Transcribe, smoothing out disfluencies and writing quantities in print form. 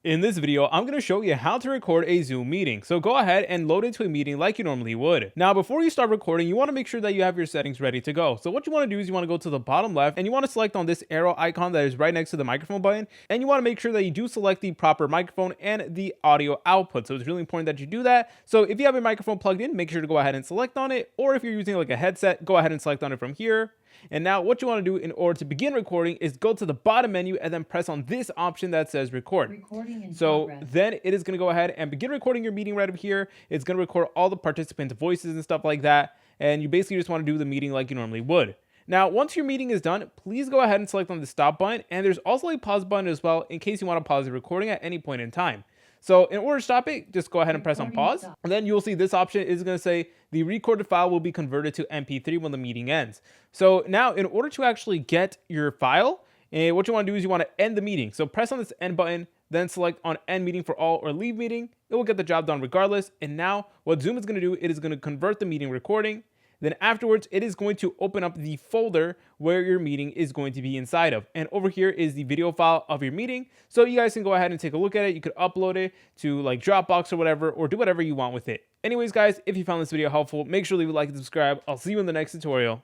In this video, I'm going to show you how to record a Zoom meeting. So go ahead and load into a meeting like you normally would. Now, before you start recording, you want to make sure that you have your settings ready to go. So what you want to do is you want to go to the bottom left and you want to select on this arrow icon that is right next to the microphone button. And you want to make sure that you do select the proper microphone and the audio output. So it's really important that you do that. So if you have your microphone plugged in, make sure to go ahead and select on it. Or if you're using like a headset, go ahead and select on it from here. And now what you want to do in order to begin recording is go to the bottom menu and then press on this option that says record. Recording in So progress. then it is going to go ahead and begin recording your meeting right up here. It's going to record all the participants' voices and stuff like that. And you basically just want to do the meeting like you normally would. Now, once your meeting is done, please go ahead and select on the stop button. And there's also a pause button as well in case you want to pause the recording at any point in time. So in order to stop it, just go ahead and press on pause. And then you'll see this option is going to say the recorded file will be converted to MP3 when the meeting ends. So now in order to actually get your file, what you want to do is you want to end the meeting. So press on this end button, then select on end meeting for all or leave meeting. It will get the job done regardless. And now what Zoom is going to do, it is going to convert the meeting recording. Then afterwards, it is going to open up the folder where your meeting is going to be inside of. And over here is the video file of your meeting. So you guys can go ahead and take a look at it. You could upload it to like Dropbox or whatever, or do whatever you want with it. Anyways, guys, if you found this video helpful, make sure to leave a like and subscribe. I'll see you in the next tutorial.